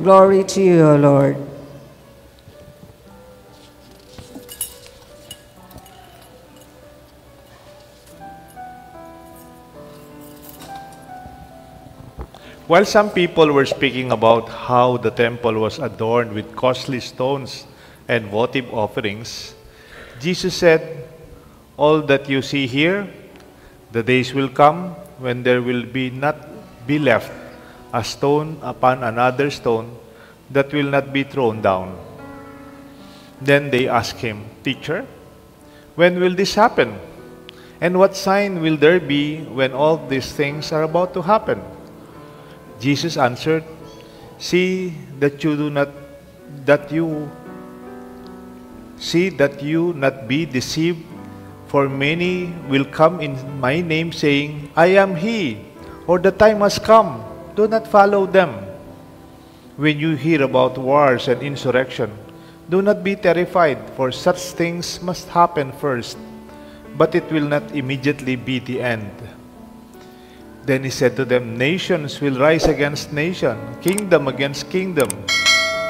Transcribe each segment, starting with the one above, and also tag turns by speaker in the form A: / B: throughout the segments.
A: Glory to you, O Lord.
B: While some people were speaking about how the temple was adorned with costly stones and votive offerings, Jesus said, "All that you see here, the days will come when there will not be left a stone upon another stone that will not be thrown down." Then they asked him, "Teacher, when will this happen? And what sign will there be when all these things are about to happen?" Jesus answered, See that you not be deceived, for many will come in my name saying, I am he, or the time has come. Do not follow them. When you hear about wars and insurrection, do not be terrified, for such things must happen first, but it will not immediately be the end. Then he said to them, Nations will rise against nation, kingdom against kingdom.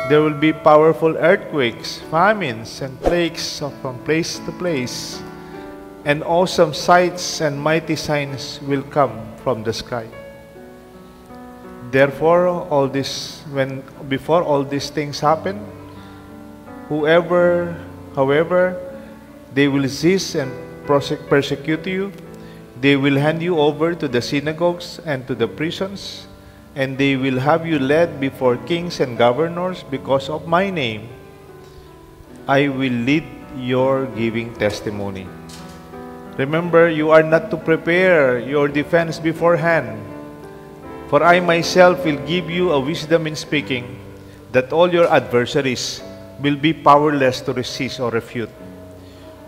B: There will be powerful earthquakes, famines, and plagues from place to place. And awesome sights and mighty signs will come from the sky. Therefore, before all these things happen, however, they will seize and persecute you. They will hand you over to the synagogues and to the prisons, and they will have you led before kings and governors because of my name. I will lead your giving testimony. Remember, you are not to prepare your defense beforehand, for I myself will give you a wisdom in speaking, that all your adversaries will be powerless to resist or refute.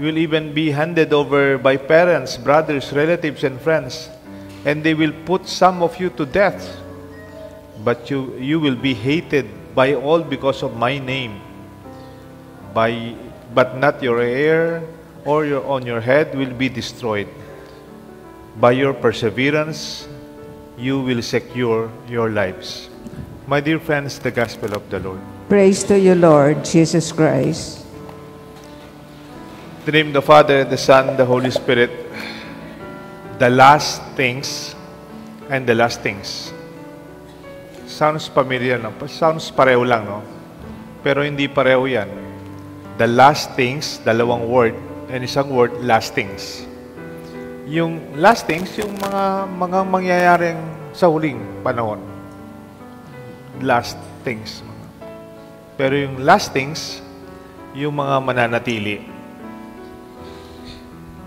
B: You will even be handed over by parents, brothers, relatives, and friends, and they will put some of you to death. But you will be hated by all because of my name. But not your hair or on your head will be destroyed. By your perseverance, you will secure your lives. My dear friends, the Gospel of the Lord.
A: Praise to you, Lord Jesus Christ.
B: In the name of the Father, the Son, and the Holy Spirit, the last things and the last things. Sounds familiar, no? Sounds pareho lang, no? Pero hindi pareho yan. The last things, dalawang word, and isang word, last things. Yung last things, yung mga mangyayaring sa huling panahon. Last things. Pero yung last things, yung mga mananatili.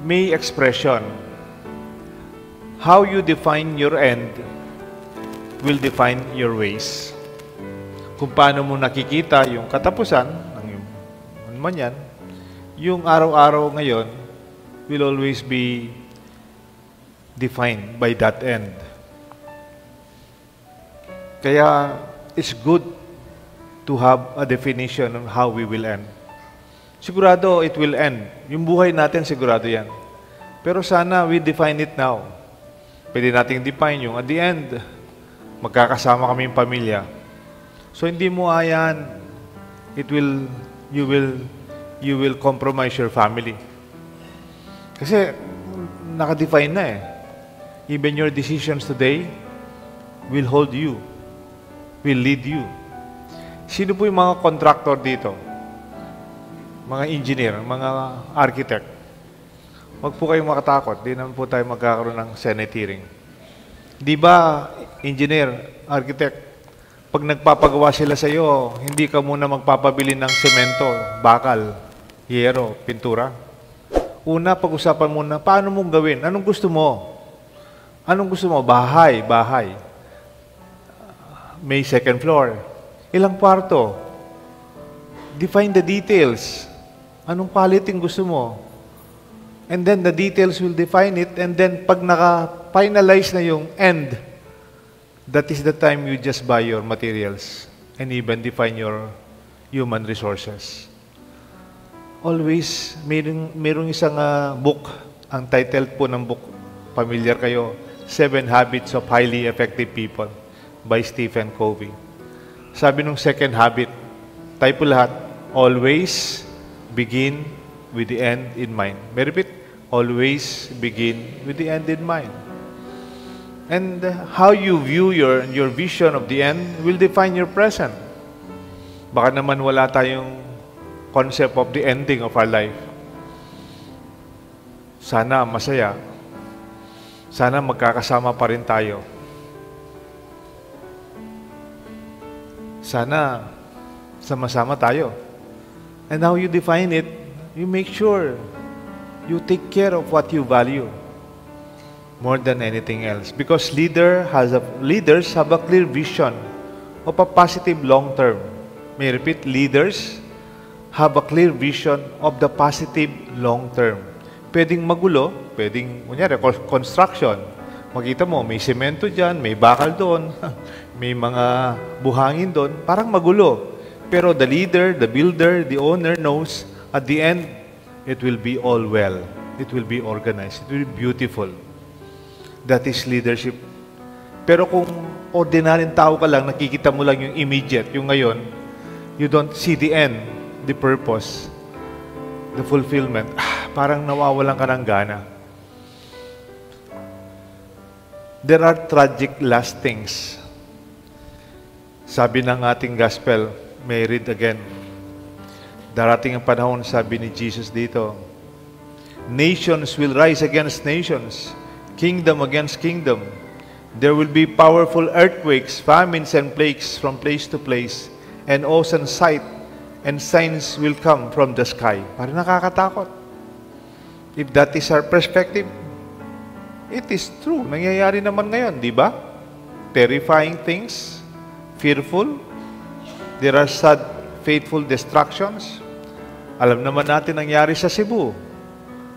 B: May expression. How you define your end will define your ways. Kung paano mo nakikita yung katapusan, ano man yan, yung araw-araw ngayon will always be defined by that end. Kaya, it's good to have a definition on how we will end. Sigurado it will end. Yung buhay natin, sigurado yan. Pero sana we define it now. Pwede nating define yung at the end, magkakasama kami yung pamilya. So hindi mo ayan, you will compromise your family. Kasi nakadefine na eh. Even your decisions today will hold you, will lead you. Sino po yung mga contractor dito? Mga engineer, mga architect. Huwag po kayong makatakot. Di naman po tayo magkakaroon ng Senate hearing. Di ba, engineer, architect, pag nagpapagawa sila sa iyo, hindi ka muna magpapabili ng semento, bakal, hiyero, pintura. Una, pag-usapan muna, paano mong gawin? Anong gusto mo? Anong gusto mo? Bahay. May second floor. Ilang kwarto? Define the details. Anong quality gusto mo? And then the details will define it. And then pag naka-finalize na yung end, that is the time you just buy your materials and even define your human resources. Always, mayroong isang book. Ang title po ng book, familiar kayo, 7 Habits of Highly Effective People by Stephen Covey. Sabi nung second habit, tayo po lahat, always begin with the end in mind. May repeat, always begin with the end in mind. And how you view your vision of the end will define your present. Baka naman wala tayong concept of the ending of our life. Sana masaya. Sana magkakasama pa rin tayo. Sana sama-sama tayo. And how you define it, you make sure you take care of what you value more than anything else. Because leaders have a clear vision of a positive long term. May I repeat, leaders have a clear vision of the positive long term. Pwedeng magulo, pwedeng, kunyari, construction. Makita mo, may semento dyan, may bakal doon, may mga buhangin doon, parang magulo. Pero the leader, the builder, the owner knows at the end, it will be all well. It will be organized. It will be beautiful. That is leadership. Pero kung ordinaryong tao ka lang, nakikita mo lang yung immediate, yung ngayon, you don't see the end, the purpose, the fulfillment. Parang nawawalan ka ng gana. There are tragic lastings. Sabi ng ating gospel, may read again. Darating ang panahon, sabi ni Jesus dito, nations will rise against nations, kingdom against kingdom. There will be powerful earthquakes, famines, and plagues from place to place, and awesome sight and signs will come from the sky. Parang nakakatakot. If that is our perspective, it is true. Nangyayari naman ngayon, di ba? Terrifying things, fearful. There are sad, fateful destructions. Alam naman natin nangyari sa Cebu.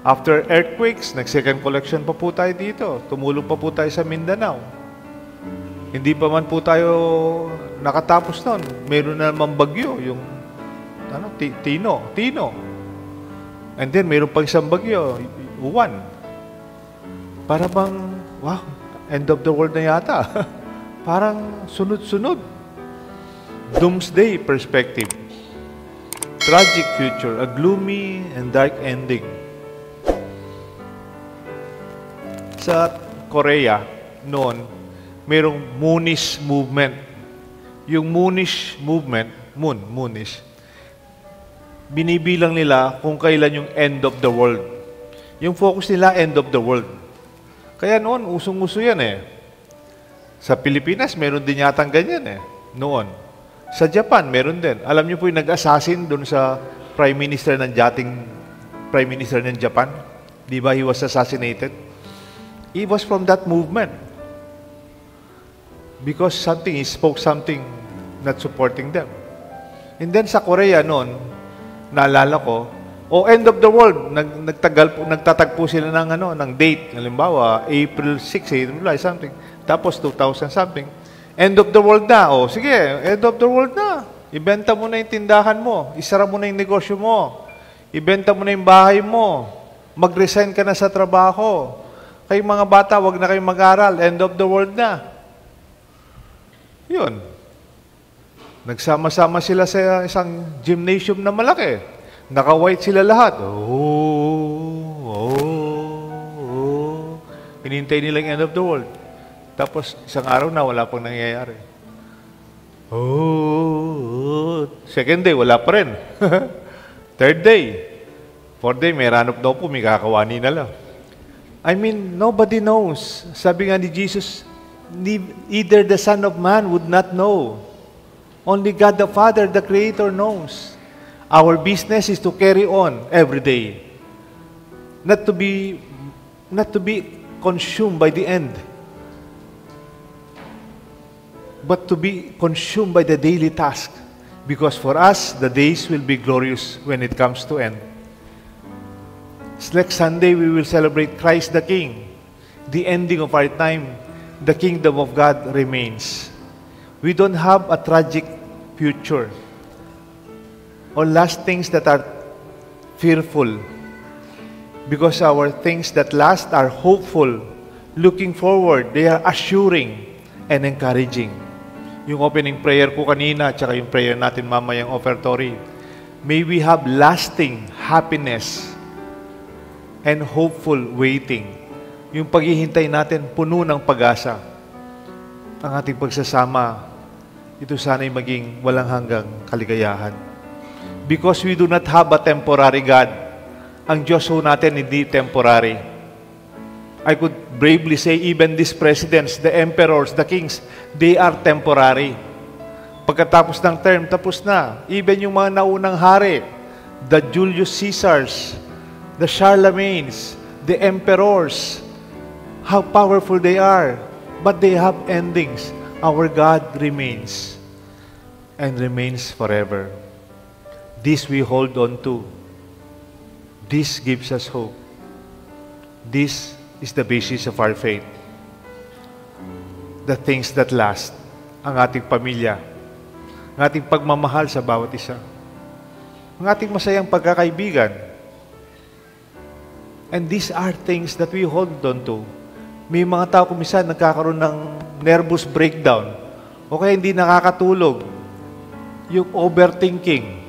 B: After earthquakes, nag-second collection pa po tayo dito. Tumulong pa po tayo sa Mindanao. Hindi pa man po tayo nakatapos nun. Meron na naman bagyo, yung Tino. And then, meron pang isang bagyo, Uwan. Para bang, wow, end of the world na yata. Parang sunod-sunod. Doomsday perspective. Tragic future, a gloomy and dark ending. Sa Korea, noon, mayroong Moonish movement. Yung Moonish movement, Moonish, binibilang nila kung kailan yung end of the world. Yung focus nila, end of the world. Kaya noon, usong-uso yan eh. Sa Pilipinas, meron din yatang ganyan eh. Noon. Sa Japan, meron din. Alam niyo po yung nag-assassin doon sa Prime Minister ng Japan? Di ba he was assassinated? He was from that movement. Because he spoke something not supporting them. And then sa Korea noon, naalala ko, end of the world, nagtatagpo sila ng date. Halimbawa, April 6, something. Tapos 2000 something. End of the world na. Sige, end of the world na. Ibenta mo na yung tindahan mo. Isara mo na yung negosyo mo. Ibenta mo na yung bahay mo. Mag-resign ka na sa trabaho. Kayong mga bata, wag na kayong mag-aral. End of the world na. Yun. Nagsama-sama sila sa isang gymnasium na malaki. Naka-white sila lahat. Hinintay nila yung end of the world. Tapos, isang araw na, wala pang nangyayari. Second day, wala pa rin. Third day. Fourth day, may ranop daw po, may kakawani na lang. I mean, nobody knows. Sabi nga ni Jesus, either the Son of Man would not know. Only God the Father, the Creator, knows. Our business is to carry on every day. Not to be consumed by the end. But to be consumed by the daily task. Because for us, the days will be glorious when it comes to end. Next Sunday, we will celebrate Christ the King. The ending of our time, the kingdom of God remains. We don't have a tragic future or last things that are fearful, because our things that last are hopeful, looking forward, they are assuring and encouraging. yung opening prayer ko kanina, tsaka yung prayer natin mamayang offertory. May we have lasting happiness and hopeful waiting. Yung paghihintay natin, puno ng pag-asa. Ang ating pagsasama, ito sana'y maging walang hanggang kaligayahan. Because we do not have a temporary God. Ang Diyos ho natin hindi temporary. I could bravely say even these presidents, the emperors, the kings, they are temporary. Pagkatapos ng term, tapos na. Even yung mga naunang hari, the Julius Caesars, the Charlemagnes, the emperors, how powerful they are, but they have endings. Our God remains and remains forever. This we hold on to. This gives us hope. This is the basis of our faith. The things that last, ang ating pamilya, ang ating pagmamahal sa bawat isa, ang ating masayang pagkakaibigan. And these are things that we hold on to. May mga tao kumisan nagkakaroon ng nervous breakdown o kaya hindi nakakatulog. Yung overthinking.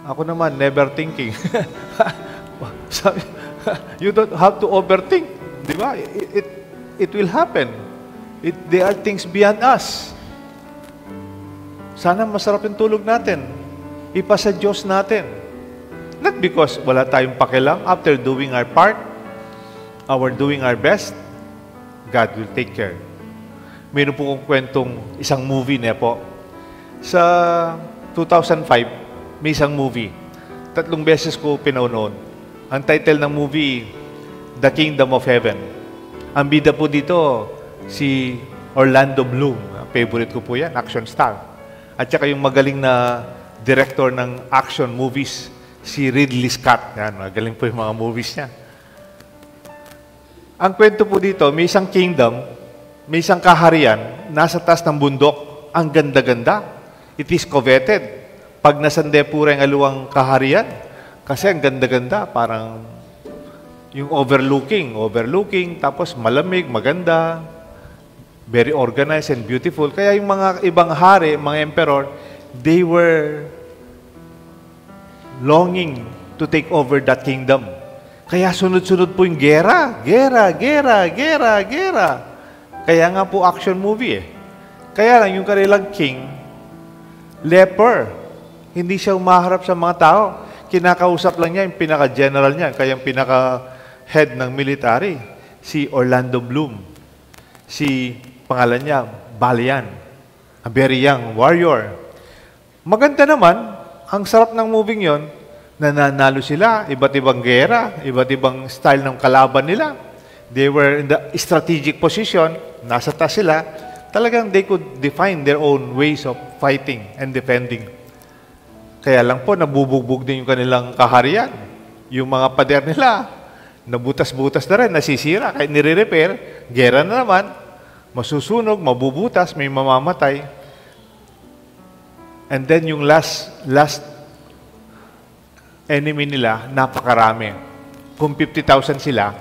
B: Ako naman, never thinking. Sabi, you don't have to overthink. Di ba? It will happen. There are things beyond us. Sana masarap yung tulog natin. Ipasa Diyos natin. Not because wala tayong pakialam. After doing our part, doing our best, God will take care. Mayroon po kong kwentong isang movie na po. Sa 2005, may isang movie. 3 beses ko pinaunood. Ang title ng movie, The Kingdom of Heaven. Ang bida po dito, si Orlando Bloom. Favorite ko po yan, action star. At saka yung magaling na director ng action movies, si Ridley Scott. Yan, magaling po yung mga movies niya. Ang kwento po dito, may isang kingdom, may isang kaharian, nasa taas ng bundok. Ang ganda-ganda. It is coveted. Pag nasande po rin ang aluwang kaharian, kasi ang ganda-ganda, parang yung overlooking, tapos malamig, maganda, very organized and beautiful. Kaya yung mga ibang hari, mga emperor, they were longing to take over that kingdom. Kaya sunod-sunod po yung gera. Kaya nga po action movie eh. Kaya lang yung kanilang king, leper. Hindi siya umaharap sa mga tao. Kinakausap lang niya yung pinaka-general niya, kaya yung pinaka-head ng military, si Orlando Bloom. Si pangalan niya, Balian. A very young warrior. Maganda naman, ang sarap ng moving yon, nananalo sila, iba't ibang gera, iba't ibang style ng kalaban nila. They were in the strategic position, nasa taas sila, talagang they could define their own ways of fighting and defending. Kaya lang po, nabubugbog din yung kanilang kaharian. Yung mga pader nila, nabutas-butas na rin, nasisira, kahit nire-repair, gera na naman, masusunog, mabubutas, may mamamatay. And then yung last enemy nila, napakarami. Kung 50,000 sila,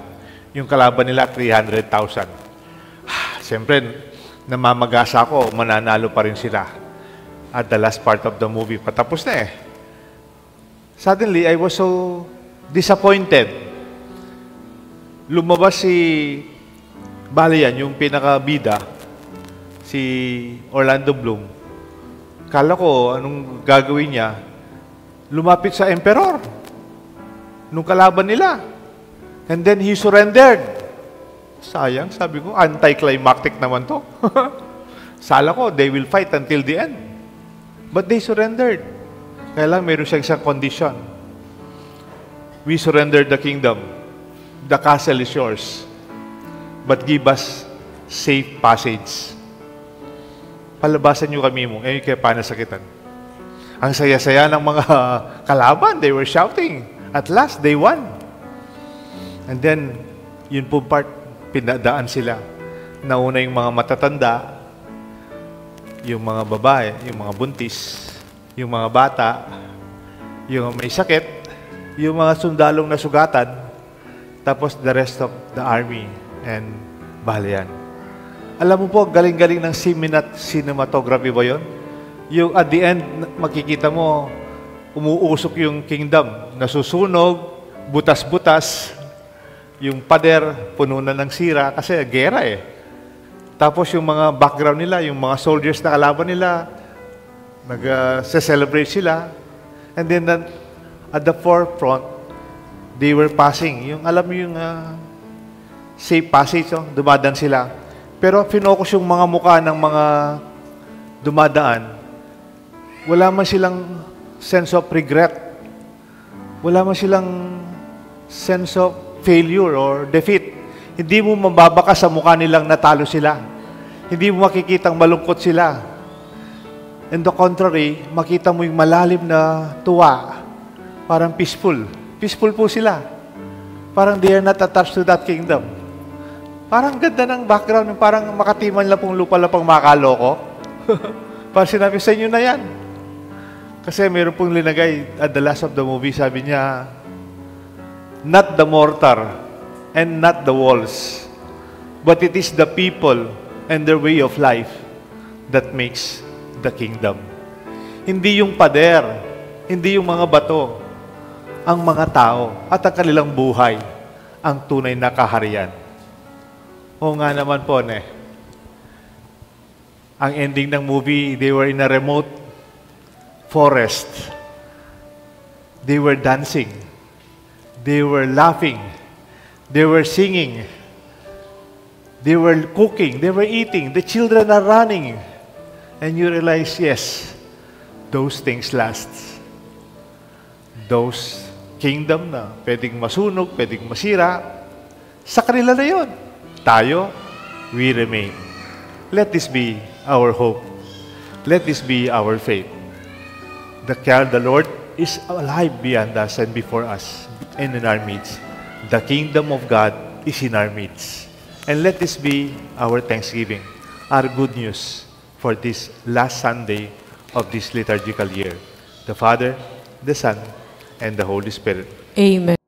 B: yung kalaban nila, 300,000. Siyempre, namamagasa ako, mananalo pa rin sila. At the last part of the movie, patapos na eh. Suddenly, I was so disappointed. Lumabas si Balian, yung pinakabida, si Orlando Bloom. Kala ko, anong gagawin niya? Lumapit sa emperor, nung kalaban nila. And then he surrendered. Sayang, sabi ko, anticlimactic naman to. Sala ko, they will fight until the end. But they surrendered. Kaya lang, mayroon siyang isang condition. We surrendered the kingdom. The castle is yours. But give us safe passage. Palabasan niyo kami mo. Ngayon kaya panasakitan. Ang saya-saya ng mga kalaban. They were shouting. At last, they won. And then, yun po part, pinadaan sila. Nauna yung mga matatanda, yung mga babae, yung mga buntis, yung mga bata, yung may sakit, yung mga sundalong nasugatan, tapos the rest of the army and Balian. Alam mo po, galing-galing ng cinematography ba yun? Yung at the end, makikita mo, umuusok yung kingdom, nasusunog, butas-butas, yung pader, puno na ng sira, kasi gera eh. Tapos yung mga background nila, yung mga soldiers na kalaban nila, nag-celebrate sila. And then at the forefront, they were passing. Yung, alam mo yung safe passage, dumadaan sila. Pero finokus yung mga mukha ng mga dumadaan. Wala man silang sense of regret. Wala man silang sense of failure or defeat. Hindi mo mababaka sa mukha nilang natalo sila. Hindi mo makikitang malungkot sila. On the contrary, makita mo yung malalim na tuwa. Parang peaceful. Peaceful po sila. Parang they are not attached to that kingdom. Parang ganda ng background, parang makatiman lang pong lupa lang pang makaloko. Parang sinabi sa inyo na yan. Kasi meron pong linagay at the last of the movie, sabi niya, not the mortar and not the walls, but it is the people and their way of life that makes the kingdom. Hindi yung pader, hindi yung mga bato, ang mga tao at ang kanilang buhay ang tunay na kaharian. Oo nga naman po, Ang ending ng movie, they were in a remote forest. They were dancing. They were laughing. They were singing. They were cooking. They were eating. The children are running. And you realize, yes, those things last. Those kingdom na pwedeng masunog, pwedeng masira, sa kanila na yun. Tayo, we remain. Let this be our hope. Let this be our faith. The Lord is alive beyond us and before us and in our midst. The kingdom of God is in our midst. And let this be our thanksgiving, our good news for this last Sunday of this liturgical year. The Father, the Son, and the Holy Spirit.
C: Amen.